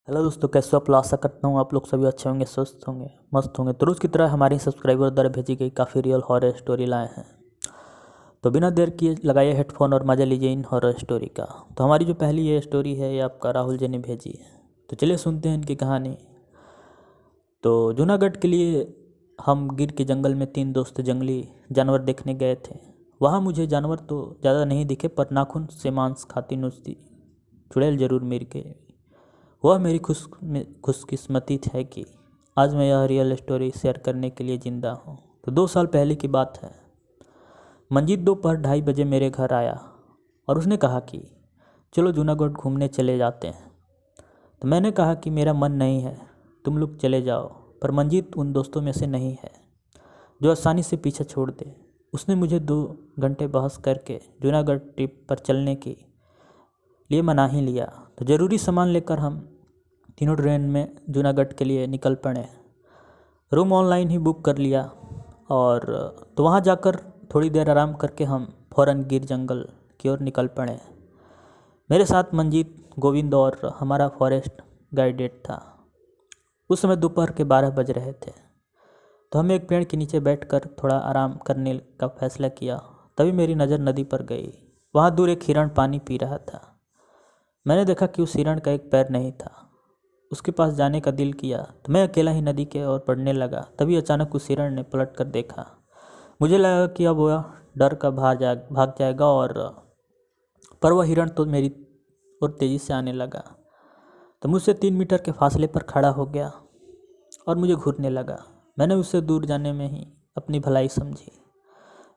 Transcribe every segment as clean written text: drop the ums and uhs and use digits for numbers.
Hello दोस्तों, कैसे हो आप लोग। आशा करता हूँ आप लोग सभी अच्छे होंगे, स्वस्थ होंगे, मस्त होंगे। तो रोज़ की तरह हमारी सब्सक्राइबर द्वारा भेजी गई काफ़ी रियल हॉरर स्टोरी लाए हैं। तो बिना देर किए लगाइए हेडफोन और मज़ा लीजिए इन हॉरर स्टोरी का। तो हमारी जो पहली ये स्टोरी है ये आपका राहुल जी ने भेजी है। तो चलिए सुनते हैं इनकी कहानी। तो जूनागढ़ के लिए हम गिर के जंगल में 3 दोस्त जंगली जानवर देखने गए थे। वहाँ मुझे जानवर तो ज़्यादा नहीं दिखे, पर नाखून से मांस खाती नुस्ती चुड़ैल जरूर मिल गई। वह मेरी खुशकिस्मती है कि आज मैं यह रियल स्टोरी शेयर करने के लिए ज़िंदा हूँ। तो 2 साल पहले की बात है। मंजीत दोपहर 2:30 बजे मेरे घर आया और उसने कहा कि चलो जूनागढ़ घूमने चले जाते हैं। तो मैंने कहा कि मेरा मन नहीं है, तुम लोग चले जाओ। पर मंजीत उन दोस्तों में से नहीं है जो आसानी से पीछे छोड़ दे। उसने मुझे 2 घंटे बहस करके जूनागढ़ ट्रिप पर चलने के लिए मना ही लिया। तो ज़रूरी सामान लेकर हम तीनों ट्रेन में जूनागढ़ के लिए निकल पड़े। रूम ऑनलाइन ही बुक कर लिया और तो वहाँ जाकर थोड़ी देर आराम करके हम फ़ौरन गिर जंगल की ओर निकल पड़े। मेरे साथ मंजीत, गोविंद और हमारा फॉरेस्ट गाइडेड था। उस समय दोपहर के 12 बज रहे थे। तो हम एक पेड़ के नीचे बैठकर थोड़ा आराम करने का फैसला किया। तभी मेरी नज़र नदी पर गई। वहाँ दूर एक हिरण पानी पी रहा था। मैंने देखा कि उस हिरण का एक पैर नहीं था। उसके पास जाने का दिल किया तो मैं अकेला ही नदी के ओर बढ़ने लगा। तभी अचानक उस हिरण ने पलट कर देखा। मुझे लगा कि अब वह डर का भाग जाएगा पर वह हिरण तो मेरी ओर तेज़ी से आने लगा। तो मुझसे 3 मीटर के फासले पर खड़ा हो गया और मुझे घूरने लगा। मैंने उससे दूर जाने में ही अपनी भलाई समझी,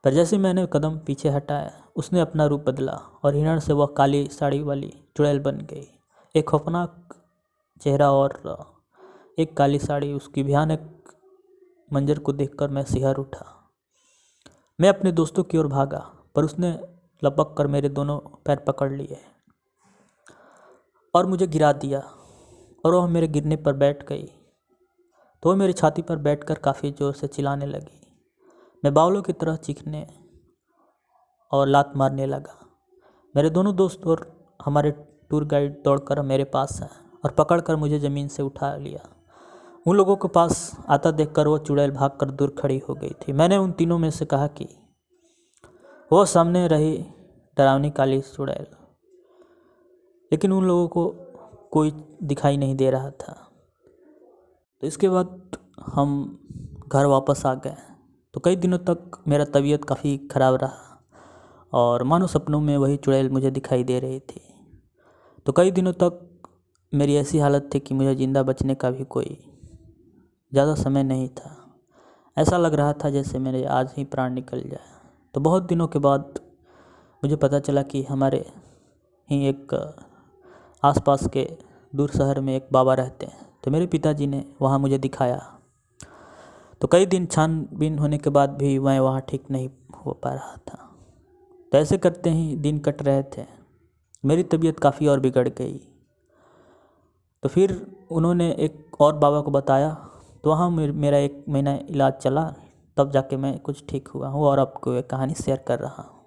पर जैसे मैंने कदम पीछे हटाया उसने अपना रूप बदला और हिरण से वह काली साड़ी वाली चुड़ैल बन गई। एक खौफनाक चेहरा और एक काली साड़ी, उसकी भयानक मंजर को देखकर मैं सिहर उठा। मैं अपने दोस्तों की ओर भागा, पर उसने लपक कर मेरे दोनों पैर पकड़ लिए और मुझे गिरा दिया और वह मेरे गिरने पर बैठ गई। तो वह मेरी छाती पर बैठकर काफ़ी ज़ोर से चिल्लाने लगी। मैं बावलों की तरह चीखने और लात मारने लगा। मेरे दोनों दोस्त और हमारे टूर गाइड दौड़कर मेरे पास आए और पकड़कर मुझे ज़मीन से उठा लिया। उन लोगों के पास आता देखकर वो चुड़ैल भागकर दूर खड़ी हो गई थी। मैंने उन तीनों में से कहा कि वो सामने रही डरावनी काली चुड़ैल, लेकिन उन लोगों को कोई दिखाई नहीं दे रहा था। तो इसके बाद हम घर वापस आ गए। तो कई दिनों तक मेरा तबीयत काफ़ी ख़राब रहा और मानो सपनों में वही चुड़ैल मुझे दिखाई दे रही थी। तो कई दिनों तक मेरी ऐसी हालत थी कि मुझे ज़िंदा बचने का भी कोई ज़्यादा समय नहीं था। ऐसा लग रहा था जैसे मेरे आज ही प्राण निकल जाए। तो बहुत दिनों के बाद मुझे पता चला कि हमारे ही एक आसपास के दूर शहर में एक बाबा रहते हैं। तो मेरे पिताजी ने वहाँ मुझे दिखाया। तो कई दिन छानबीन होने के बाद भी मैं वहाँ ठीक नहीं हो पा रहा था। तो ऐसे करते ही दिन कट रहे थे। मेरी तबीयत काफ़ी और बिगड़ गई। तो फिर उन्होंने एक और बाबा को बताया। तो वहाँ मेरा 1 महीना इलाज चला, तब जाके मैं कुछ ठीक हुआ हूँ और आपको एक कहानी शेयर कर रहा हूँ।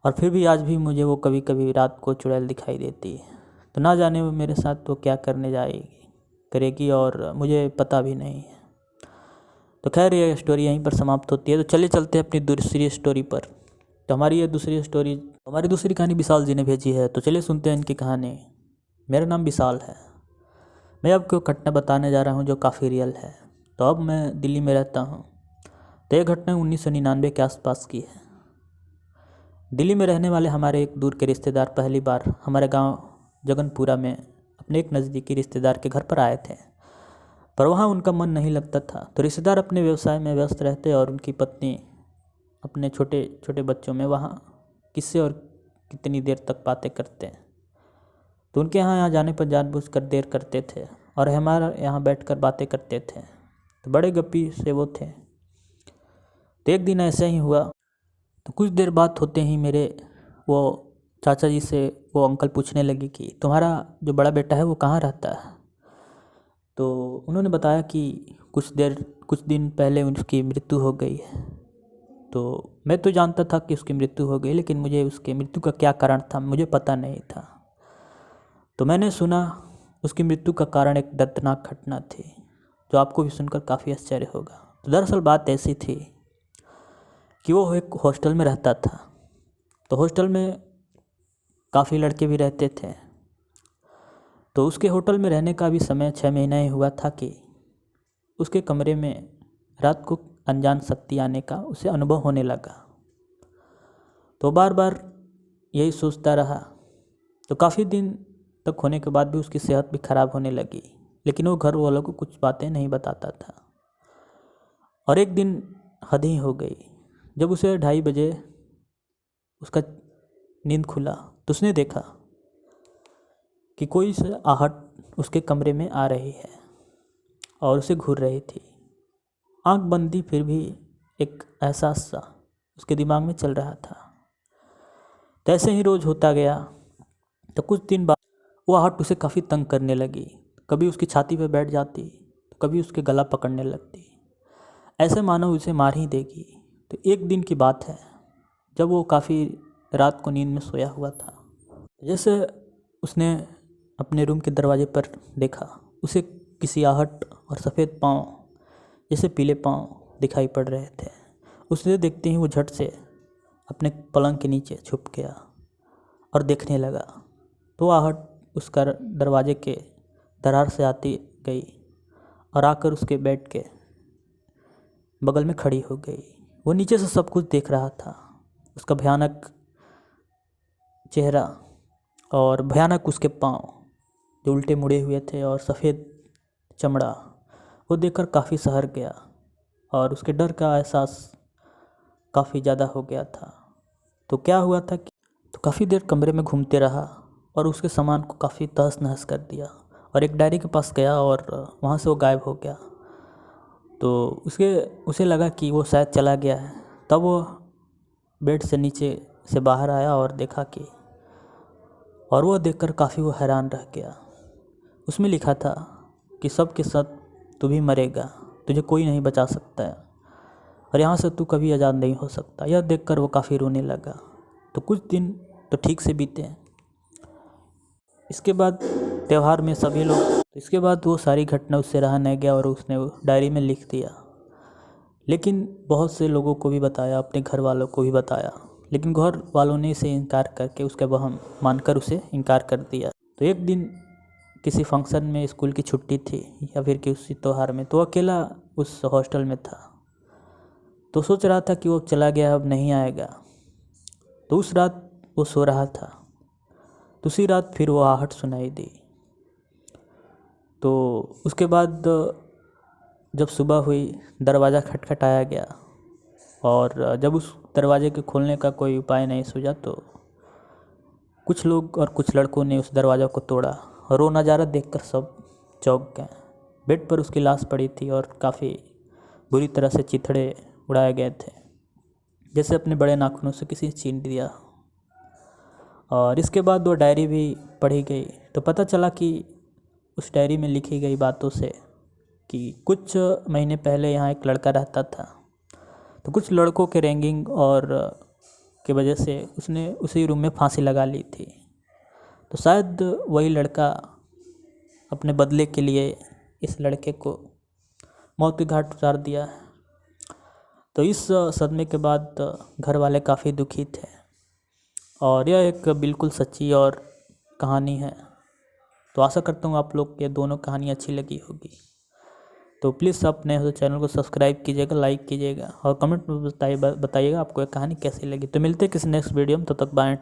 और फिर भी आज भी मुझे वो कभी कभी रात को चुड़ैल दिखाई देती है। तो ना जाने वो मेरे साथ वो क्या करने करेगी और मुझे पता भी नहीं है। तो खैर ये स्टोरी यहीं पर समाप्त होती है। तो चलिए चलते हैं अपनी दूसरी स्टोरी पर। तो हमारी दूसरी कहानी विशाल जी ने भेजी है। तो चलिए सुनते हैं इनकी कहानी। मेरा नाम विशाल है। मैं आपको घटना बताने जा रहा हूँ जो काफ़ी रियल है। तो अब मैं दिल्ली में रहता हूँ। तो ये घटना 1999 के आसपास की है। दिल्ली में रहने वाले हमारे एक दूर के रिश्तेदार पहली बार हमारे गांव जगनपुरा में अपने एक नज़दीकी रिश्तेदार के घर पर आए थे, पर वहाँ उनका मन नहीं लगता था। तो रिश्तेदार अपने व्यवसाय में व्यस्त रहते और उनकी पत्नी अपने छोटे छोटे बच्चों में वहाँ किससे और कितनी देर तक बातें करते हैं। तो उनके यहाँ जाने पर जानबूझकर देर करते थे और हमारे यहाँ बैठकर बातें करते थे। तो बड़े गप्पी से वो थे। तो एक दिन ऐसा ही हुआ। तो कुछ देर बात होते ही मेरे वो चाचा जी से वो अंकल पूछने लगे कि तुम्हारा जो बड़ा बेटा है वो कहाँ रहता है। तो उन्होंने बताया कि कुछ दिन पहले उसकी मृत्यु हो गई है। तो मैं तो जानता था कि उसकी मृत्यु हो गई, लेकिन मुझे उसकी मृत्यु का क्या कारण था मुझे पता नहीं था। तो मैंने सुना उसकी मृत्यु का कारण एक दर्दनाक घटना थी जो आपको भी सुनकर काफ़ी आश्चर्य होगा। तो दरअसल बात ऐसी थी कि वो एक हॉस्टल में रहता था। तो हॉस्टल में काफ़ी लड़के भी रहते थे। तो उसके होटल में रहने का भी समय 6 महीना ही हुआ था कि उसके कमरे में रात को अनजान शक्ति आने का उसे अनुभव होने लगा। तो बार बार यही सोचता रहा। तो काफ़ी दिन तक होने के बाद भी उसकी सेहत भी खराब होने लगी, लेकिन वो घर वालों को कुछ बातें नहीं बताता था। और एक दिन हद ही हो गई, जब उसे 2:30 बजे उसका नींद खुला तो उसने देखा कि कोई से आहट उसके कमरे में आ रही है और उसे घूर रही थी। आंख बंद थी, फिर भी एक एहसास सा उसके दिमाग में चल रहा था। तो ऐसे ही रोज़ होता गया। तो कुछ दिन बाद वो आहट उसे काफ़ी तंग करने लगी। कभी उसकी छाती पर बैठ जाती, तो कभी उसके गला पकड़ने लगती, ऐसे मानो उसे मार ही देगी। तो एक दिन की बात है, जब वो काफ़ी रात को नींद में सोया हुआ था। जैसे उसने अपने रूम के दरवाजे पर देखा, उसे किसी आहट और सफ़ेद पाँव, जैसे पीले पाँव दिखाई पड़ रहे थे। उसे देखते ही वो झट से अपने पलंग के नीचे छुप गया और देखने लगा। तो आहट उसका दरवाजे के दरार से आती गई और आकर उसके बेड के बगल में खड़ी हो गई। वो नीचे से सब कुछ देख रहा था। उसका भयानक चेहरा और भयानक उसके पाँव जो उल्टे मुड़े हुए थे और सफ़ेद चमड़ा, वो देखकर काफ़ी सहर गया और उसके डर का एहसास काफ़ी ज़्यादा हो गया था। तो क्या हुआ था कि तो काफ़ी देर कमरे में घूमते रहा और उसके सामान को काफ़ी तहस नहस कर दिया और एक डायरी के पास गया और वहाँ से वो गायब हो गया। तो उसे लगा कि वो शायद चला गया है। तब वो बेड से नीचे से बाहर आया और देखा कि और वो देखकर काफ़ी वो हैरान रह गया। उसमें लिखा था कि सब के सब तू भी मरेगा, तुझे कोई नहीं बचा सकता है और यहाँ से तू कभी आज़ाद नहीं हो सकता। यह देखकर वो काफ़ी रोने लगा। तो कुछ दिन तो ठीक से बीते। इसके बाद त्यौहार में सभी लोग इसके बाद वो सारी घटना उससे रहा नहीं गया और उसने वो डायरी में लिख दिया। लेकिन बहुत से लोगों को भी बताया, अपने घर वालों को भी बताया, लेकिन घर वालों ने इसे इनकार करके, उसके वहम मानकर उसे इनकार कर दिया। तो एक दिन किसी फंक्शन में स्कूल की छुट्टी थी या फिर किसी त्यौहार में, तो अकेला उस हॉस्टल में था। तो सोच रहा था कि वो चला गया, अब नहीं आएगा। तो उस रात वो सो रहा था। दूसरी रात फिर वो आहट सुनाई दी। तो उसके बाद जब सुबह हुई, दरवाज़ा खटखटाया गया और जब उस दरवाजे के खोलने का कोई उपाय नहीं सूझा तो कुछ लोग और कुछ लड़कों ने उस दरवाज़ा को तोड़ा और वो नज़ारा देखकर सब चौंक गए। बेड पर उसकी लाश पड़ी थी और काफ़ी बुरी तरह से चिथड़े उड़ाए गए थे, जैसे अपने बड़े नाखूनों से किसी छीन दिया। और इसके बाद वो डायरी भी पढ़ी गई तो पता चला कि उस डायरी में लिखी गई बातों से कि कुछ महीने पहले यहाँ एक लड़का रहता था। तो कुछ लड़कों के रैगिंग और की वजह से उसने उसी रूम में फांसी लगा ली थी। तो शायद वही लड़का अपने बदले के लिए इस लड़के को मौत के घाट उतार दिया है। तो इस सदमे के बाद घर वाले काफ़ी दुखी थे और यह एक बिल्कुल सच्ची और कहानी है। तो आशा करता हूँ आप लोग के दोनों कहानी अच्छी लगी होगी। तो प्लीज़ आप नए हो तो चैनल को सब्सक्राइब कीजिएगा, लाइक कीजिएगा और कमेंट में बताइएगा आपको ये कहानी कैसी लगी। तो मिलते हैं किसी नेक्स्ट वीडियो में, तब तक बाय।